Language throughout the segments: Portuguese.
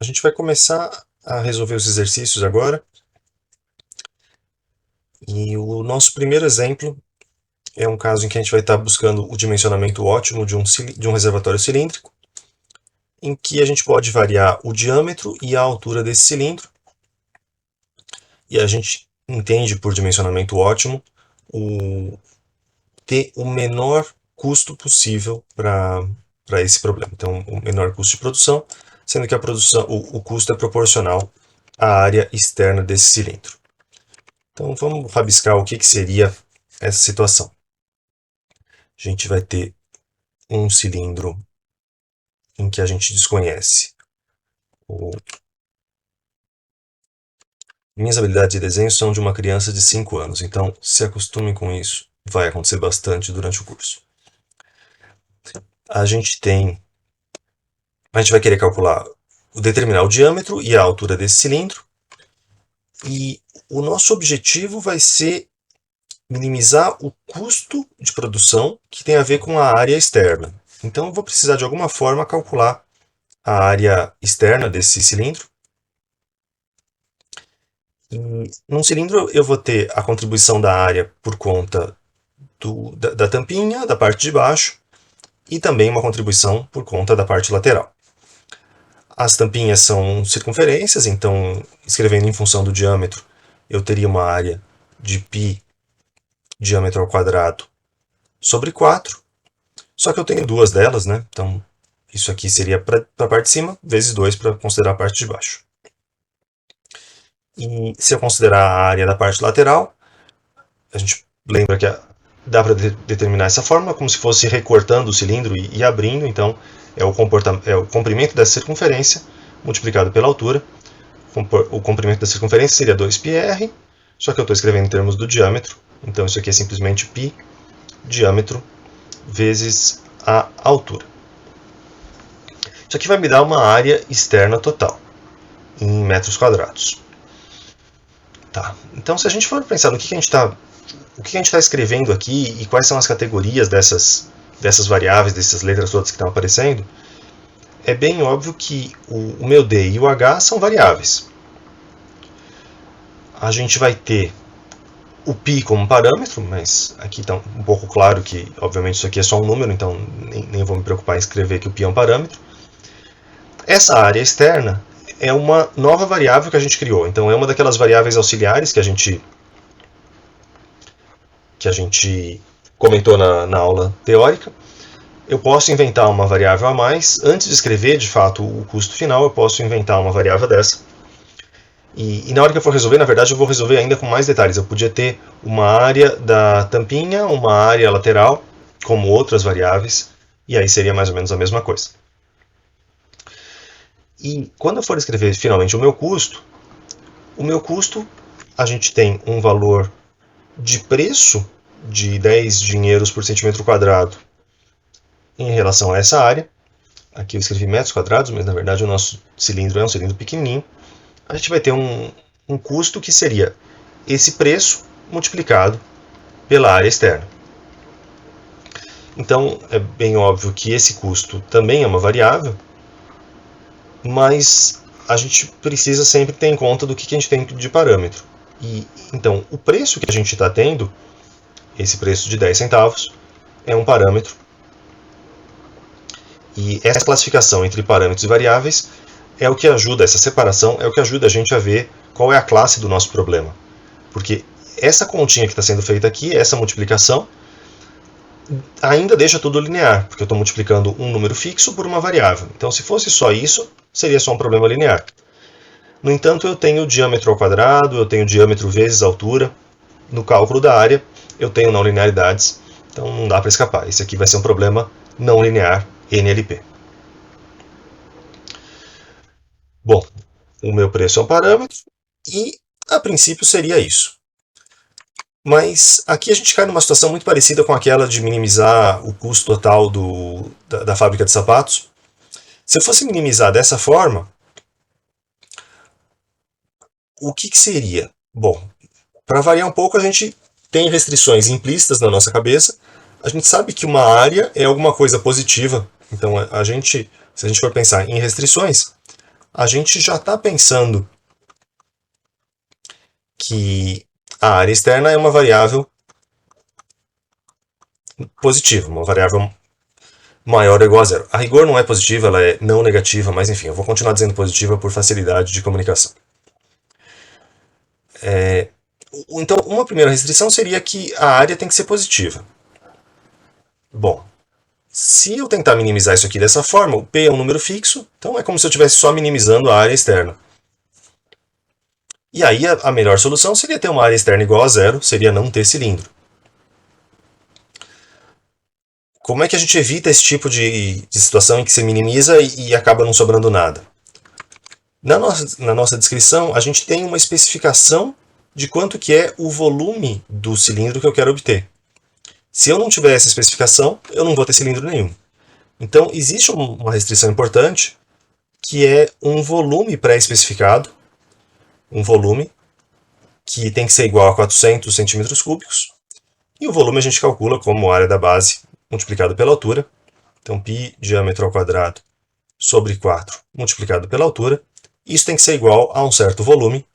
A gente vai começar a resolver os exercícios agora. E o nosso primeiro exemplo é um caso em que a gente vai estar buscando o dimensionamento ótimo de um reservatório cilíndrico, em que a gente pode variar o diâmetro e a altura desse cilindro. E a gente entende por dimensionamento ótimo ter o menor custo possível para esse problema. Então, o menor custo de produção, sendo que o custo é proporcional à área externa desse cilindro. Então vamos rabiscar o que seria essa situação. A gente vai ter um cilindro em que a gente desconhece. Minhas habilidades de desenho são de uma criança de 5 anos, então se acostume com isso, vai acontecer bastante durante o curso. A gente vai querer determinar o diâmetro e a altura desse cilindro, e o nosso objetivo vai ser minimizar o custo de produção que tem a ver com a área externa. Então eu vou precisar de alguma forma calcular a área externa desse cilindro. E num cilindro eu vou ter a contribuição da área por conta da tampinha, da parte de baixo, e também uma contribuição por conta da parte lateral. As tampinhas são circunferências, então escrevendo em função do diâmetro, eu teria uma área de π diâmetro ao quadrado sobre 4, só que eu tenho duas delas, né? Então isso aqui seria para a parte de cima, vezes 2 para considerar a parte de baixo. E se eu considerar a área da parte lateral, a gente lembra que dá para determinar essa fórmula como se fosse recortando o cilindro e abrindo, então é o comprimento dessa circunferência multiplicado pela altura. O comprimento da circunferência seria 2πr, só que eu estou escrevendo em termos do diâmetro, então isso aqui é simplesmente π diâmetro vezes a altura. Isso aqui vai me dar uma área externa total, em metros quadrados. Tá. Então, se a gente for pensar no que a gente está escrevendo aqui e quais são as categorias dessas variáveis, dessas letras todas que estão aparecendo, é bem óbvio que o meu D e o H são variáveis. A gente vai ter o π como parâmetro, mas aqui está um pouco claro que, obviamente, isso aqui é só um número, então nem vou me preocupar em escrever que o π é um parâmetro. Essa área externa é uma nova variável que a gente criou. Então é uma daquelas variáveis auxiliares que a gente comentou na aula teórica. Eu posso inventar uma variável a mais. Antes de escrever, de fato, o custo final, eu posso inventar uma variável dessa. E na hora que eu for resolver, na verdade, eu vou resolver ainda com mais detalhes. Eu podia ter uma área da tampinha, uma área lateral, como outras variáveis, e aí seria mais ou menos a mesma coisa. E quando eu for escrever finalmente o meu custo, a gente tem um valor de preço de 10 dinheiros por centímetro quadrado em relação a essa área. Aqui eu escrevi metros quadrados, mas na verdade o nosso cilindro é um cilindro pequenininho. A gente vai ter um custo que seria esse preço multiplicado pela área externa. Então é bem óbvio que esse custo também é uma variável, mas a gente precisa sempre ter em conta do que a gente tem de parâmetro. E então o preço que a gente está tendo, esse preço de 10 centavos, é um parâmetro. E essa classificação entre parâmetros e variáveis é o que ajuda, essa separação é o que ajuda a gente a ver qual é a classe do nosso problema. Porque essa continha que está sendo feita aqui, essa multiplicação, ainda deixa tudo linear, porque eu estou multiplicando um número fixo por uma variável. Então, se fosse só isso, seria só um problema linear. No entanto, eu tenho diâmetro ao quadrado, eu tenho diâmetro vezes altura. No cálculo da área, eu tenho não linearidades, então não dá para escapar. Esse aqui vai ser um problema não linear, NLP. Bom, o meu preço é um parâmetro e, a princípio, seria isso. Mas aqui a gente cai numa situação muito parecida com aquela de minimizar o custo total da fábrica de sapatos. Se eu fosse minimizar dessa forma, o que seria? Bom, para variar um pouco, a gente tem restrições implícitas na nossa cabeça. A gente sabe que uma área é alguma coisa positiva. Então, se a gente for pensar em restrições, a gente já está pensando que a área externa é uma variável positiva, uma variável maior ou igual a zero. A rigor não é positiva, ela é não negativa, mas enfim, eu vou continuar dizendo positiva por facilidade de comunicação. Então, uma primeira restrição seria que a área tem que ser positiva. Bom, se eu tentar minimizar isso aqui dessa forma, o P é um número fixo, então é como se eu estivesse só minimizando a área externa. E aí a melhor solução seria ter uma área externa igual a zero, seria não ter cilindro. Como é que a gente evita esse tipo de situação em que você minimiza e acaba não sobrando nada? Na nossa descrição, a gente tem uma especificação de quanto que é o volume do cilindro que eu quero obter. Se eu não tiver essa especificação, eu não vou ter cilindro nenhum. Então, existe uma restrição importante, que é um volume pré-especificado, um volume que tem que ser igual a 400 centímetros cúbicos, e o volume a gente calcula como área da base multiplicado pela altura. Então, π diâmetro ao quadrado sobre 4 multiplicado pela altura. Isso tem que ser igual a um certo volume,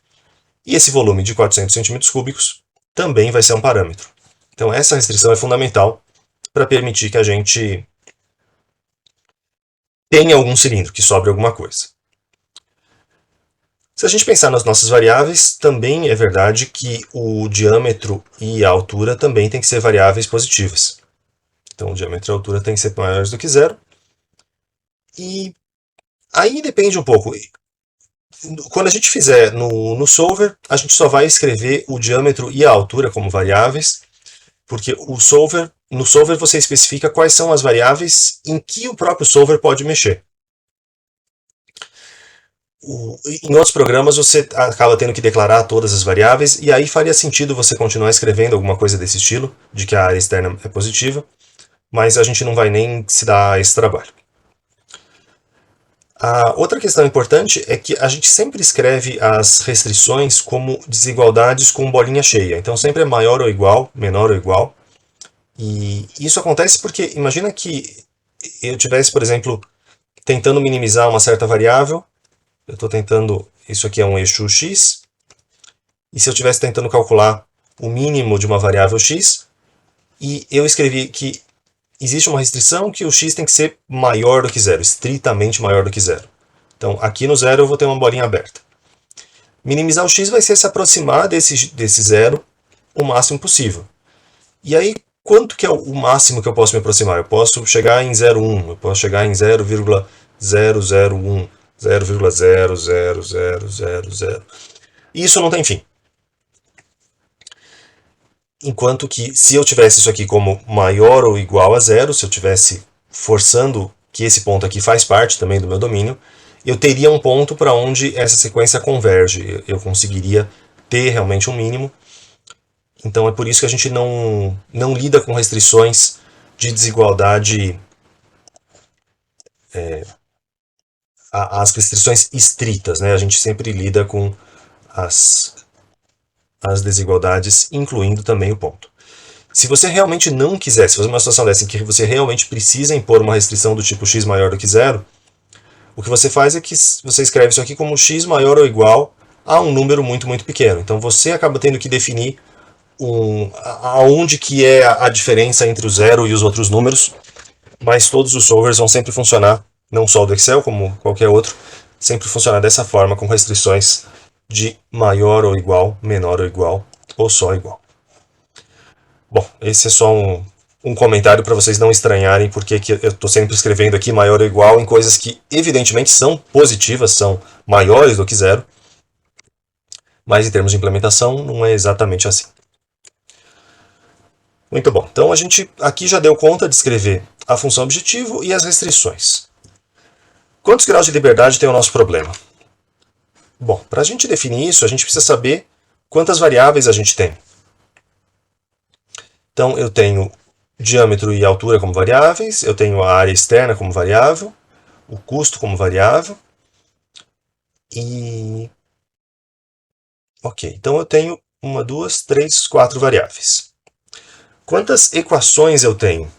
e esse volume de 400 centímetros cúbicos também vai ser um parâmetro. Então, essa restrição é fundamental para permitir que a gente tenha algum cilindro, que sobre alguma coisa. Se a gente pensar nas nossas variáveis, também é verdade que o diâmetro e a altura também têm que ser variáveis positivas. Então, o diâmetro e a altura têm que ser maiores do que zero. E aí depende um pouco. Quando a gente fizer no solver, a gente só vai escrever o diâmetro e a altura como variáveis, porque no solver você especifica quais são as variáveis em que o próprio solver pode mexer. Em outros programas você acaba tendo que declarar todas as variáveis, e aí faria sentido você continuar escrevendo alguma coisa desse estilo, de que a área externa é positiva, mas a gente não vai nem se dar esse trabalho. A outra questão importante é que a gente sempre escreve as restrições como desigualdades com bolinha cheia. Então sempre é maior ou igual, menor ou igual. E isso acontece porque imagina que eu tivesse, por exemplo, tentando minimizar uma certa variável. Eu estou tentando, isso aqui é um eixo x, e se eu estivesse tentando calcular o mínimo de uma variável x, e eu escrevi que existe uma restrição que o x tem que ser maior do que zero, estritamente maior do que zero. Então, aqui no zero eu vou ter uma bolinha aberta. Minimizar o x vai ser se aproximar desse zero o máximo possível. E aí, quanto que é o máximo que eu posso me aproximar? Eu posso chegar em 0,1, eu posso chegar em 0,001, 0,00000. E isso não tem fim. Enquanto que, se eu tivesse isso aqui como maior ou igual a zero, se eu tivesse forçando que esse ponto aqui faz parte também do meu domínio, eu teria um ponto para onde essa sequência converge. Eu conseguiria ter realmente um mínimo. Então é por isso que a gente não lida com restrições de desigualdade, as restrições estritas, né? A gente sempre lida com as desigualdades, incluindo também o ponto. Se você realmente não quiser, se fosse uma situação dessa em que você realmente precisa impor uma restrição do tipo x maior do que zero, o que você faz é que você escreve isso aqui como x maior ou igual a um número muito, muito pequeno. Então você acaba tendo que definir aonde que é a diferença entre o zero e os outros números, mas todos os solvers vão sempre funcionar, não só o do Excel, como qualquer outro, sempre funcionar dessa forma, com restrições de maior ou igual, menor ou igual, ou só igual. Bom, esse é só um comentário para vocês não estranharem porque que eu estou sempre escrevendo aqui maior ou igual em coisas que evidentemente são positivas, são maiores do que zero, mas em termos de implementação não é exatamente assim. Muito bom, então a gente aqui já deu conta de escrever a função objetivo e as restrições. Quantos graus de liberdade tem o nosso problema? Bom, para a gente definir isso, a gente precisa saber quantas variáveis a gente tem. Então eu tenho diâmetro e altura como variáveis, eu tenho a área externa como variável, o custo como variável, e... Ok, então eu tenho 1, 2, 3, 4 variáveis. Quantas equações eu tenho?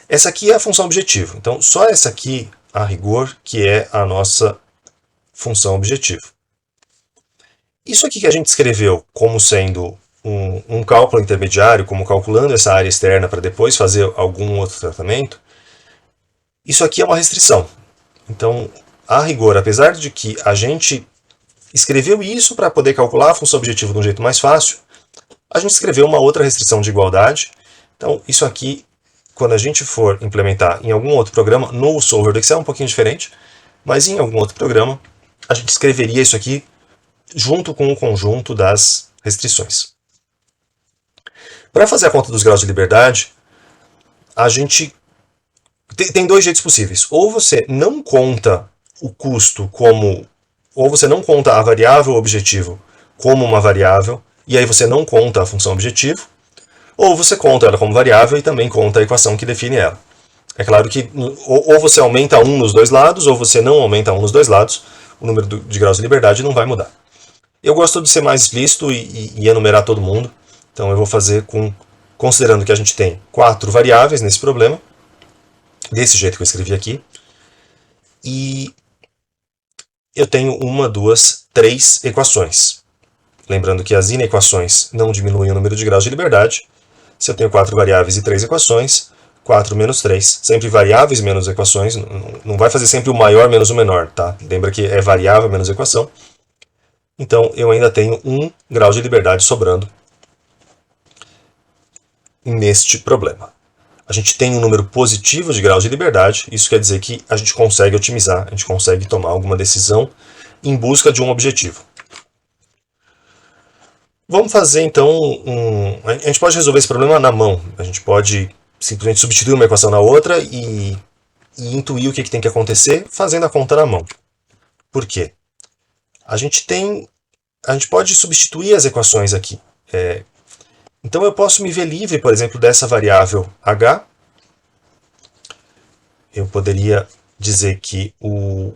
Essa aqui é a função objetivo, então só essa aqui a rigor, que é a nossa função objetivo. Isso aqui que a gente escreveu como sendo um cálculo intermediário, como calculando essa área externa para depois fazer algum outro tratamento, isso aqui é uma restrição. Então, a rigor, apesar de que a gente escreveu isso para poder calcular a função objetivo de um jeito mais fácil, a gente escreveu uma outra restrição de igualdade. Então, isso aqui, quando a gente for implementar em algum outro programa, no solver do Excel é um pouquinho diferente, mas em algum outro programa, a gente escreveria isso aqui junto com o conjunto das restrições. Para fazer a conta dos graus de liberdade, a gente tem dois jeitos possíveis. Ou você não conta o custo como... Ou você não conta a variável objetivo como uma variável, e aí você não conta a função objetivo, ou você conta ela como variável e também conta a equação que define ela. É claro que ou você aumenta 1 nos dois lados, ou você não aumenta 1 nos dois lados, o número de graus de liberdade não vai mudar. Eu gosto de ser mais explícito e enumerar todo mundo, então eu vou fazer considerando que a gente tem 4 variáveis nesse problema, desse jeito que eu escrevi aqui, e eu tenho 1, 2, 3 equações. Lembrando que as inequações não diminuem o número de graus de liberdade. Se eu tenho 4 variáveis e 3 equações, 4 menos 3, sempre variáveis menos equações, não vai fazer sempre o maior menos o menor, tá? Lembra que é variável menos equação. Então eu ainda tenho 1 grau de liberdade sobrando neste problema. A gente tem um número positivo de graus de liberdade, isso quer dizer que a gente consegue otimizar, a gente consegue tomar alguma decisão em busca de um objetivo. Vamos fazer então a gente pode resolver esse problema na mão. A gente pode simplesmente substituir uma equação na outra e intuir o que tem que acontecer fazendo a conta na mão. Por quê? A gente pode substituir as equações aqui. Então eu posso me ver livre, por exemplo, dessa variável h. Eu poderia dizer que o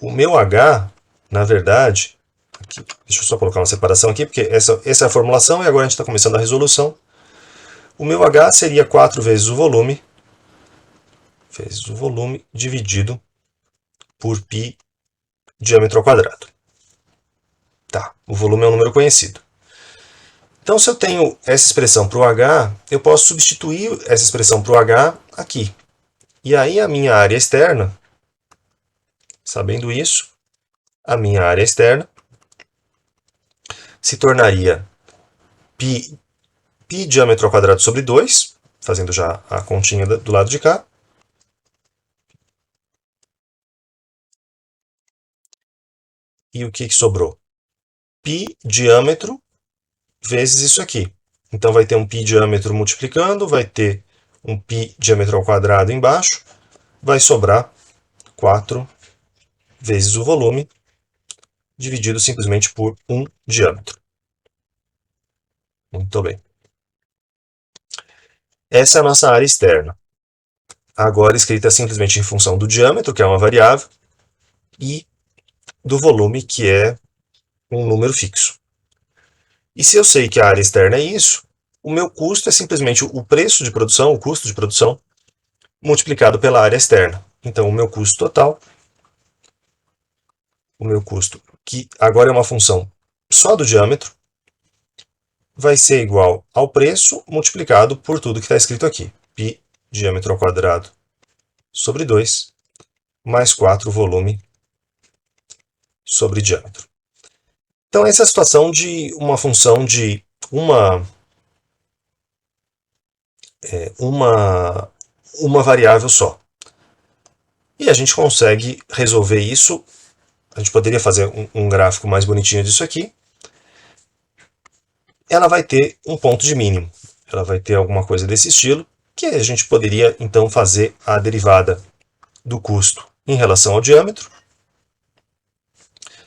meu h, na verdade, aqui, deixa eu só colocar uma separação aqui, porque essa é a formulação e agora a gente está começando a resolução. O meu h seria 4 vezes o volume dividido por π diâmetro ao quadrado. Tá, o volume é um número conhecido. Então, se eu tenho essa expressão para o h, eu posso substituir essa expressão para o h aqui. E aí a minha área externa, sabendo isso, a minha área externa se tornaria π diâmetro ao quadrado sobre 2, fazendo já a continha do lado de cá. E o que sobrou? Π diâmetro vezes isso aqui. Então vai ter um π diâmetro multiplicando, vai ter um π diâmetro ao quadrado embaixo, vai sobrar 4 vezes o volume, dividido simplesmente por 1 diâmetro. Muito bem. Essa é a nossa área externa. Agora escrita simplesmente em função do diâmetro, que é uma variável, e do volume, que é um número fixo. E se eu sei que a área externa é isso, o meu custo é simplesmente o preço de produção, o custo de produção, multiplicado pela área externa. Então, o meu custo total, que agora é uma função só do diâmetro, vai ser igual ao preço multiplicado por tudo que está escrito aqui. π diâmetro ao quadrado sobre 2, mais 4 volume sobre diâmetro. Então, essa é a situação de uma função de uma variável só. E a gente consegue resolver isso. A gente poderia fazer um gráfico mais bonitinho disso aqui. Ela vai ter um ponto de mínimo. Ela vai ter alguma coisa desse estilo, que a gente poderia então fazer a derivada do custo em relação ao diâmetro.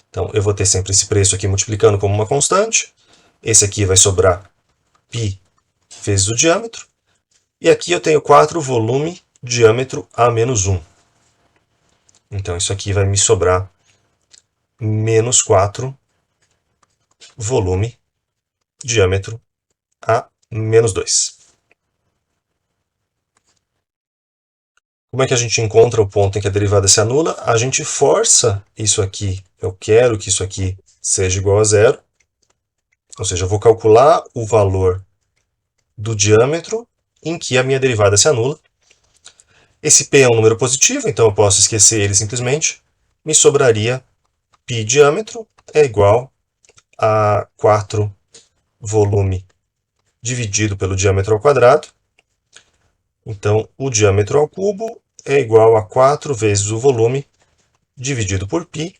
Então, eu vou ter sempre esse preço aqui multiplicando como uma constante. Esse aqui vai sobrar π vezes o diâmetro. E aqui eu tenho 4 volume diâmetro a menos 1. Então, isso aqui vai me sobrar menos 4 volume diâmetro a menos 2. Como é que a gente encontra o ponto em que a derivada se anula? A gente força isso aqui. Eu quero que isso aqui seja igual a zero. Ou seja, eu vou calcular o valor do diâmetro em que a minha derivada se anula. Esse P é um número positivo, então eu posso esquecer ele simplesmente. Me sobraria π diâmetro é igual a 4 volume dividido pelo diâmetro ao quadrado. Então, o diâmetro ao cubo é igual a 4 vezes o volume dividido por π.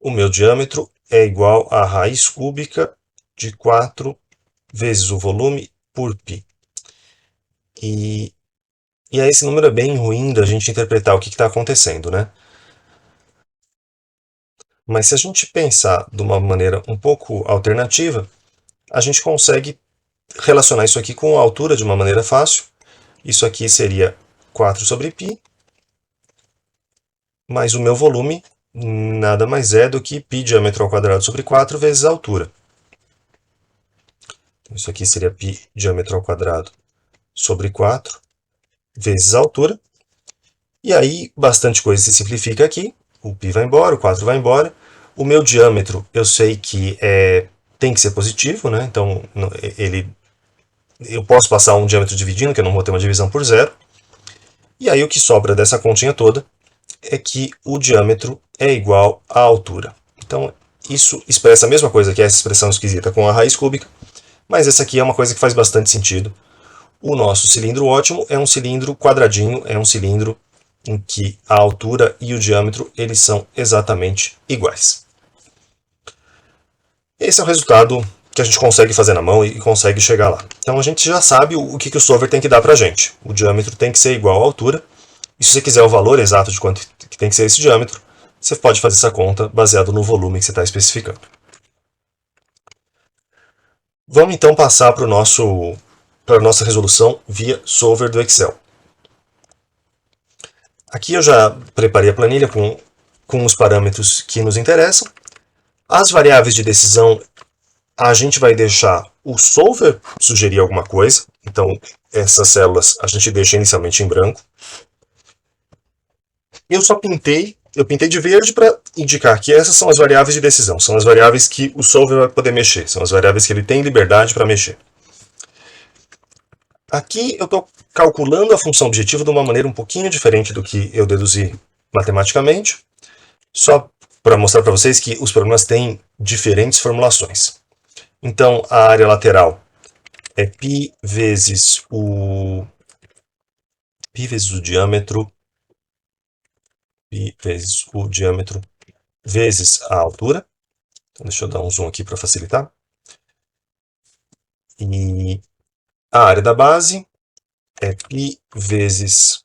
O meu diâmetro é igual a raiz cúbica de 4 vezes o volume por π. E aí esse número é bem ruim da gente interpretar o que está acontecendo, né? Mas se a gente pensar de uma maneira um pouco alternativa, a gente consegue relacionar isso aqui com a altura de uma maneira fácil. Isso aqui seria 4 sobre π, mais o meu volume nada mais é do que π diâmetro ao quadrado sobre 4 vezes a altura. Isso aqui seria π diâmetro ao quadrado sobre 4 vezes a altura. E aí, bastante coisa se simplifica aqui. O π vai embora, o 4 vai embora. O meu diâmetro, eu sei que tem que ser positivo, né? Então, eu posso passar um diâmetro dividindo, que eu não vou ter uma divisão por zero. E aí, o que sobra dessa continha toda é que o diâmetro é igual à altura. Então, isso expressa a mesma coisa que essa expressão esquisita com a raiz cúbica, mas essa aqui é uma coisa que faz bastante sentido. O nosso cilindro ótimo é um cilindro quadradinho, é um cilindro em que a altura e o diâmetro eles são exatamente iguais. Esse é o resultado que a gente consegue fazer na mão e consegue chegar lá. Então a gente já sabe o que o solver tem que dar para a gente. O diâmetro tem que ser igual à altura. E se você quiser o valor exato de quanto que tem que ser esse diâmetro, você pode fazer essa conta baseado no volume que você está especificando. Vamos então passar para a nossa resolução via solver do Excel. Aqui eu já preparei a planilha com os parâmetros que nos interessam. As variáveis de decisão, a gente vai deixar o solver sugerir alguma coisa. Então, essas células a gente deixa inicialmente em branco. Eu pintei de verde para indicar que essas são as variáveis de decisão. São as variáveis que o solver vai poder mexer. São as variáveis que ele tem liberdade para mexer. Aqui eu estou calculando a função objetiva de uma maneira um pouquinho diferente do que eu deduzi matematicamente, só para mostrar para vocês que os problemas têm diferentes formulações. Então, a área lateral é π vezes o diâmetro, vezes a altura. Então, deixa eu dar um zoom aqui para facilitar. E a área da base é π vezes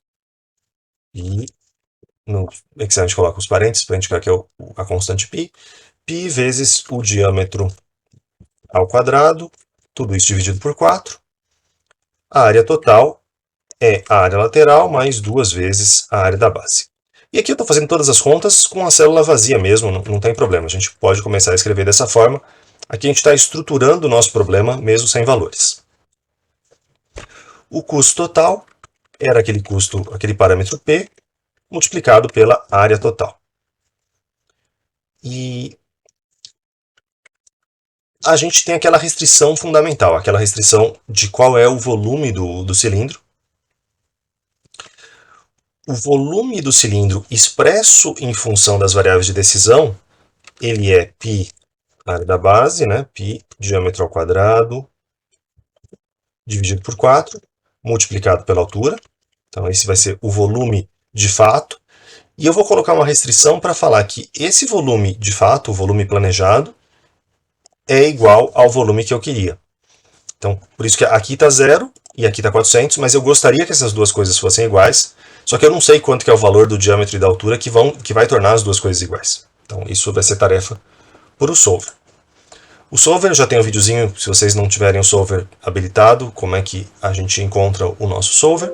π. No Excel a gente coloca os parênteses para indicar que é a constante π. Π vezes o diâmetro ao quadrado, tudo isso dividido por 4. A área total é a área lateral mais 2 vezes a área da base. E aqui eu estou fazendo todas as contas com a célula vazia mesmo, não tem problema. A gente pode começar a escrever dessa forma. Aqui a gente está estruturando o nosso problema mesmo sem valores. O custo total era aquele parâmetro P, multiplicado pela área total. E a gente tem aquela restrição fundamental, aquela restrição de qual é o volume do cilindro. O volume do cilindro expresso em função das variáveis de decisão, ele é π área da base, né? π diâmetro ao quadrado, dividido por 4, multiplicado pela altura. Então esse vai ser o volume de fato. E eu vou colocar uma restrição para falar que esse volume de fato, o volume planejado, é igual ao volume que eu queria. Então, por isso que aqui está 0 e aqui está 400, mas eu gostaria que essas duas coisas fossem iguais, só que eu não sei quanto que é o valor do diâmetro e da altura que vai tornar as duas coisas iguais. Então, isso vai ser tarefa para o solver. O solver, já tem um videozinho, se vocês não tiverem o solver habilitado, como é que a gente encontra o nosso solver.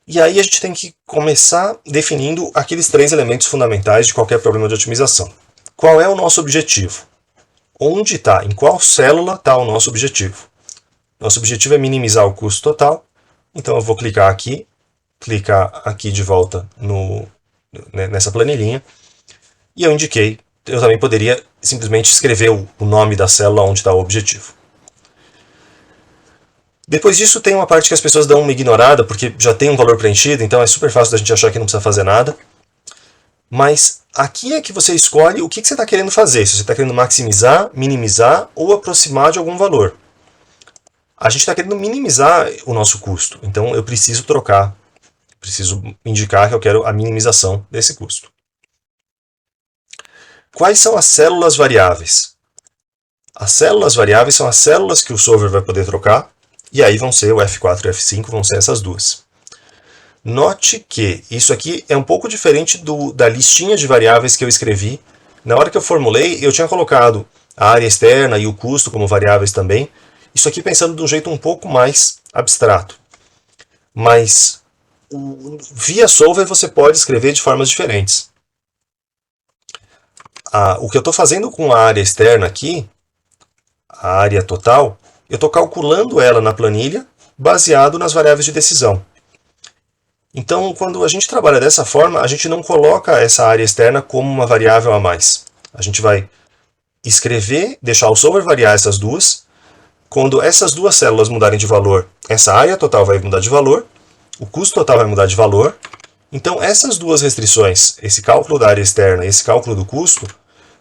E aí a gente tem que começar definindo aqueles 3 elementos fundamentais de qualquer problema de otimização. Qual é o nosso objetivo? Onde está? Em qual célula está o nosso objetivo? Nosso objetivo é minimizar o custo total. Então eu vou clicar aqui de volta nessa planilhinha, e eu indiquei, eu também poderia simplesmente escrever o nome da célula onde está o objetivo. Depois disso tem uma parte que as pessoas dão uma ignorada, porque já tem um valor preenchido, então é super fácil da gente achar que não precisa fazer nada. Mas aqui é que você escolhe o que você está querendo fazer, se você está querendo maximizar, minimizar ou aproximar de algum valor. A gente está querendo minimizar o nosso custo, então eu preciso trocar, preciso indicar que eu quero a minimização desse custo. Quais são as células variáveis? As células variáveis são as células que o solver vai poder trocar, e aí vão ser o F4 e o F5, vão ser essas duas. Note que isso aqui é um pouco diferente da listinha de variáveis que eu escrevi. Na hora que eu formulei, eu tinha colocado a área externa e o custo como variáveis também. Isso aqui pensando de um jeito um pouco mais abstrato. Mas via solver você pode escrever de formas diferentes. O que eu estou fazendo com a área externa aqui, a área total, eu estou calculando ela na planilha baseado nas variáveis de decisão. Então, quando a gente trabalha dessa forma, a gente não coloca essa área externa como uma variável a mais. A gente vai escrever, deixar o solver variar essas duas. Quando essas duas células mudarem de valor, essa área total vai mudar de valor, o custo total vai mudar de valor. Então, essas duas restrições, esse cálculo da área externa e esse cálculo do custo,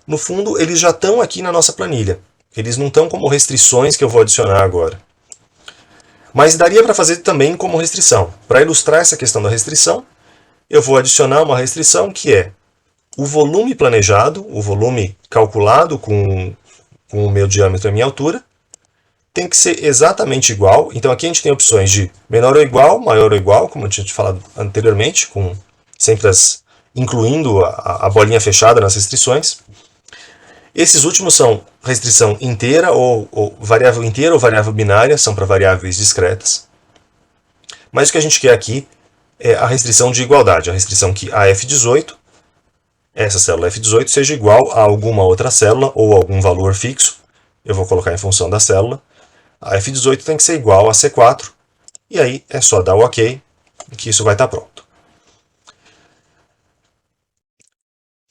no fundo, eles já estão aqui na nossa planilha. Eles não estão como restrições que eu vou adicionar agora. Mas daria para fazer também como restrição. Para ilustrar essa questão da restrição, eu vou adicionar uma restrição que é o volume planejado, o volume calculado com o meu diâmetro e a minha altura, tem que ser exatamente igual. Então aqui a gente tem opções de menor ou igual, maior ou igual, como eu tinha falado anteriormente, sempre incluindo a bolinha fechada nas restrições. Esses últimos são restrição inteira ou variável inteira ou variável binária, são para variáveis discretas. Mas o que a gente quer aqui é a restrição de igualdade, a restrição que a F18, essa célula F18, seja igual a alguma outra célula ou algum valor fixo. Eu vou colocar em função da célula. A F18 tem que ser igual a C4, e aí é só dar o OK, que isso vai estar pronto.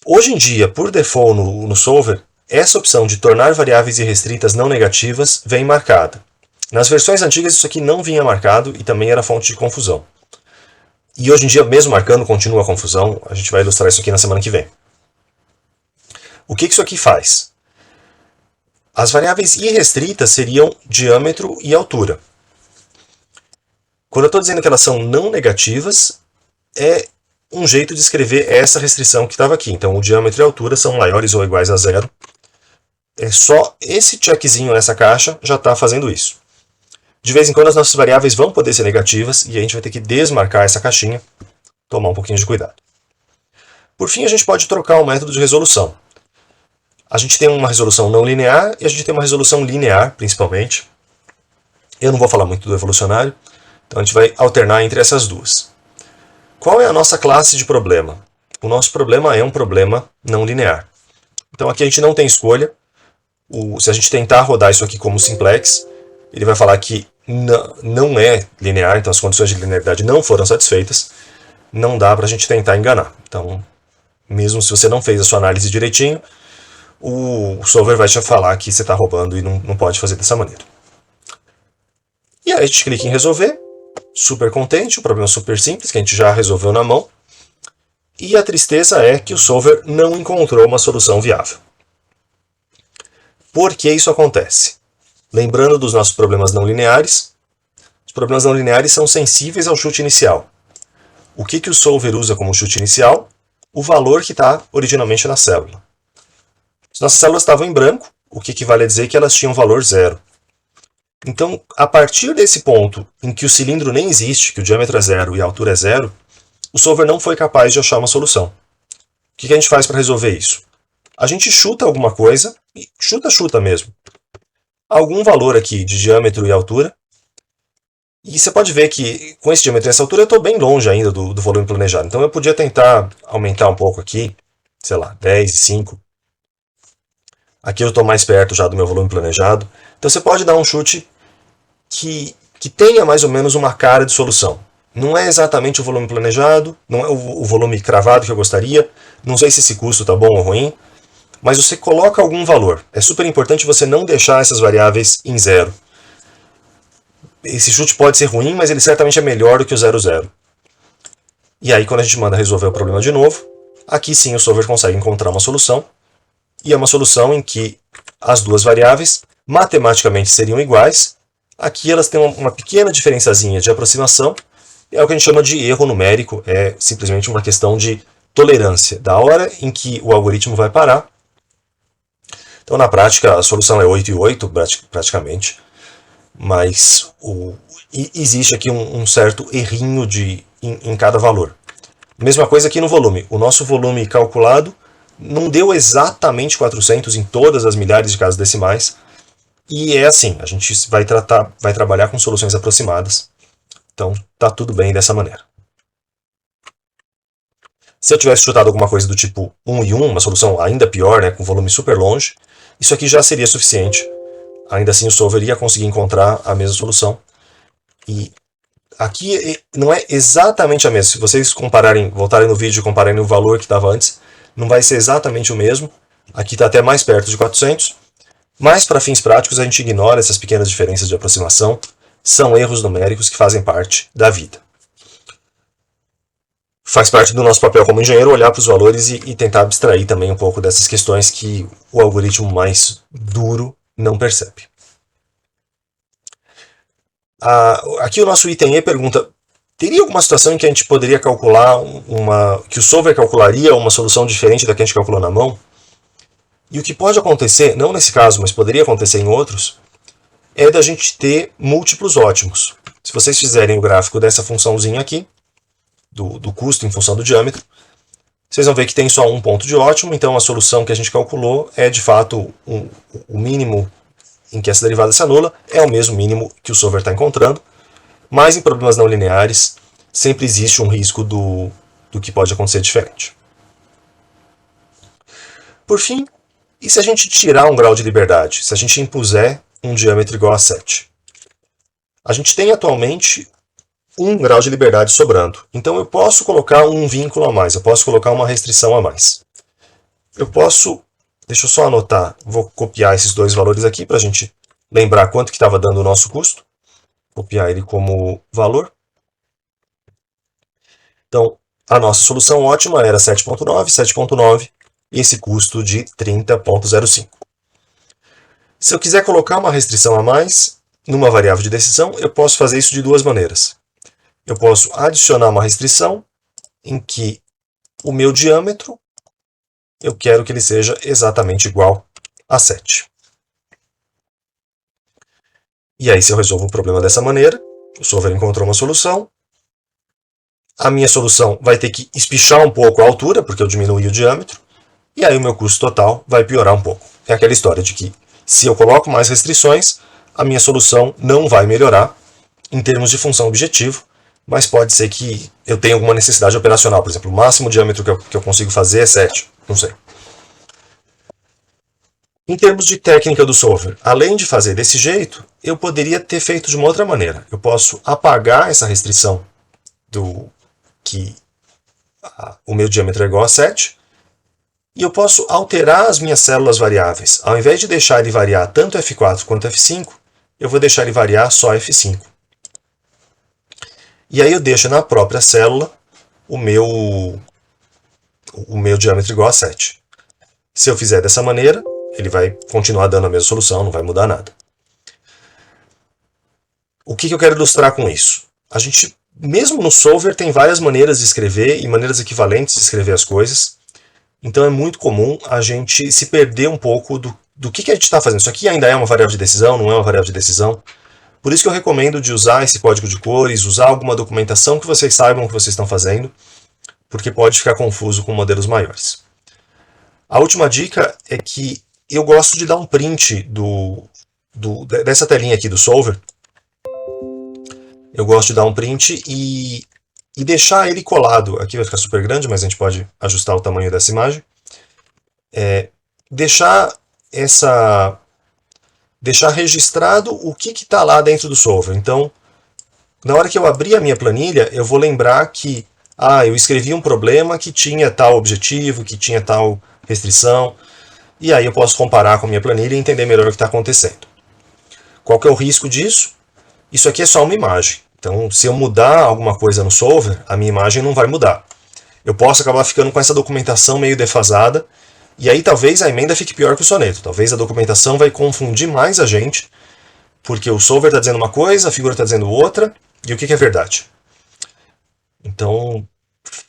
Hoje em dia, por default no solver, essa opção de tornar variáveis irrestritas não negativas vem marcada. Nas versões antigas isso aqui não vinha marcado e também era fonte de confusão. E hoje em dia, mesmo marcando, continua a confusão. A gente vai ilustrar isso aqui na semana que vem. O que isso aqui faz? As variáveis irrestritas seriam diâmetro e altura. Quando eu estou dizendo que elas são não negativas, é um jeito de escrever essa restrição que estava aqui. Então, o diâmetro e a altura são maiores ou iguais a zero. É só esse checkzinho nessa caixa já está fazendo isso. De vez em quando as nossas variáveis vão poder ser negativas e a gente vai ter que desmarcar essa caixinha, tomar um pouquinho de cuidado. Por fim, a gente pode trocar o método de resolução. A gente tem uma resolução não linear e a gente tem uma resolução linear, principalmente. Eu não vou falar muito do evolucionário, então a gente vai alternar entre essas duas. Qual é a nossa classe de problema? O nosso problema é um problema não linear. Então aqui a gente não tem escolha. Se a gente tentar rodar isso aqui como simplex, ele vai falar que não é linear, então as condições de linearidade não foram satisfeitas. Não dá para a gente tentar enganar. Então, mesmo se você não fez a sua análise direitinho, o solver vai te falar que você está roubando e não pode fazer dessa maneira. E aí a gente clica em resolver, super contente, o problema é super simples, que a gente já resolveu na mão. E a tristeza é que o solver não encontrou uma solução viável. Por que isso acontece? Lembrando dos nossos problemas não lineares, os problemas não lineares são sensíveis ao chute inicial. O que o solver usa como chute inicial? O valor que está originalmente na célula. Se nossas células estavam em branco, o que vale a dizer que elas tinham valor zero. Então, a partir desse ponto em que o cilindro nem existe, que o diâmetro é zero e a altura é zero, o solver não foi capaz de achar uma solução. O que a gente faz para resolver isso? A gente chuta alguma coisa, e chuta mesmo, algum valor aqui de diâmetro e altura, e você pode ver que com esse diâmetro e essa altura eu estou bem longe ainda do volume planejado. Então eu podia tentar aumentar um pouco aqui, sei lá, 10 e 5. Aqui eu estou mais perto já do meu volume planejado. Então você pode dar um chute que que tenha mais ou menos uma cara de solução. Não é exatamente o volume planejado, não é o volume cravado que eu gostaria, não sei se esse custo está bom ou ruim, mas você coloca algum valor. É super importante você não deixar essas variáveis em zero. Esse chute pode ser ruim, mas ele certamente é melhor do que o 0,0. E aí, quando a gente manda resolver o problema de novo, aqui sim o solver consegue encontrar uma solução, e é uma solução em que as duas variáveis matematicamente seriam iguais. Aqui elas têm uma pequena diferençazinha de aproximação, é o que a gente chama de erro numérico, é simplesmente uma questão de tolerância da hora em que o algoritmo vai parar. Então, na prática, a solução é 8 e 8, praticamente, mas existe aqui um certo errinho em cada valor. Mesma coisa aqui no volume. O nosso volume calculado não deu exatamente 400 em todas as milhares de casas decimais, e é assim, a gente vai trabalhar com soluções aproximadas. Então, tá tudo bem dessa maneira. Se eu tivesse chutado alguma coisa do tipo 1 e 1, uma solução ainda pior, né, com volume super longe, isso aqui já seria suficiente. Ainda assim, o solver ia conseguir encontrar a mesma solução. E aqui não é exatamente a mesma. Se vocês voltarem no vídeo e compararem o valor que estava antes, não vai ser exatamente o mesmo. Aqui está até mais perto de 400. Mas, para fins práticos, a gente ignora essas pequenas diferenças de aproximação. São erros numéricos que fazem parte da vida. Faz parte do nosso papel como engenheiro olhar para os valores e tentar abstrair também um pouco dessas questões que o algoritmo mais duro não percebe. Aqui o nosso item E pergunta: teria alguma situação em que a gente poderia calcular que o solver calcularia uma solução diferente da que a gente calculou na mão? E o que pode acontecer, não nesse caso, mas poderia acontecer em outros, é da gente ter múltiplos ótimos. Se vocês fizerem o gráfico dessa funçãozinha aqui, do custo em função do diâmetro, vocês vão ver que tem só um ponto de ótimo, então a solução que a gente calculou é de fato o mínimo em que essa derivada se anula, é o mesmo mínimo que o solver está encontrando, mas em problemas não lineares sempre existe um risco do que pode acontecer diferente. Por fim, e se a gente tirar um grau de liberdade? Se a gente impuser um diâmetro igual a 7? A gente tem atualmente um grau de liberdade sobrando. Então eu posso colocar um vínculo a mais, eu posso colocar uma restrição a mais. Deixa eu só anotar, vou copiar esses dois valores aqui para a gente lembrar quanto que estava dando o nosso custo. Copiar ele como valor. Então, a nossa solução ótima era 7.9, e esse custo de 30.05. Se eu quiser colocar uma restrição a mais numa variável de decisão, eu posso fazer isso de duas maneiras. Eu posso adicionar uma restrição em que o meu diâmetro, eu quero que ele seja exatamente igual a 7. E aí, se eu resolvo o problema dessa maneira, o solver encontrou uma solução, a minha solução vai ter que espichar um pouco a altura, porque eu diminuí o diâmetro, e aí o meu custo total vai piorar um pouco. É aquela história de que, se eu coloco mais restrições, a minha solução não vai melhorar em termos de função objetivo, mas pode ser que eu tenha alguma necessidade operacional. Por exemplo, o máximo diâmetro que eu consigo fazer é 7. Não sei. Em termos de técnica do solver, além de fazer desse jeito, eu poderia ter feito de uma outra maneira. Eu posso apagar essa restrição do que o meu diâmetro é igual a 7, e eu posso alterar as minhas células variáveis. Ao invés de deixar ele variar tanto F4 quanto F5, eu vou deixar ele variar só F5. E aí eu deixo na própria célula o meu diâmetro igual a 7. Se eu fizer dessa maneira, ele vai continuar dando a mesma solução, não vai mudar nada. O que eu quero ilustrar com isso? A gente, mesmo no solver, tem várias maneiras de escrever e maneiras equivalentes de escrever as coisas. Então é muito comum a gente se perder um pouco do que a gente está fazendo. Isso aqui ainda é uma variável de decisão, não é uma variável de decisão. Por isso que eu recomendo de usar esse código de cores, usar alguma documentação que vocês saibam o que vocês estão fazendo, porque pode ficar confuso com modelos maiores. A última dica é que eu gosto de dar um print dessa telinha aqui do solver. Eu gosto de dar um print e deixar ele colado. Aqui vai ficar super grande, mas a gente pode ajustar o tamanho dessa imagem. Deixar registrado o que está lá dentro do solver. Então, na hora que eu abrir a minha planilha, eu vou lembrar que eu escrevi um problema que tinha tal objetivo, que tinha tal restrição, e aí eu posso comparar com a minha planilha e entender melhor o que está acontecendo. Qual que é o risco disso? Isso aqui é só uma imagem. Então, se eu mudar alguma coisa no solver, a minha imagem não vai mudar. Eu posso acabar ficando com essa documentação meio defasada, e aí talvez a emenda fique pior que o soneto. Talvez a documentação vai confundir mais a gente, porque o solver está dizendo uma coisa, a figura está dizendo outra, e o que é verdade? Então,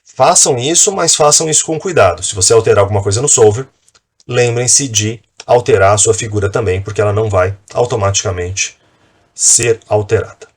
façam isso, mas façam isso com cuidado. Se você alterar alguma coisa no solver, lembrem-se de alterar a sua figura também, porque ela não vai automaticamente ser alterada.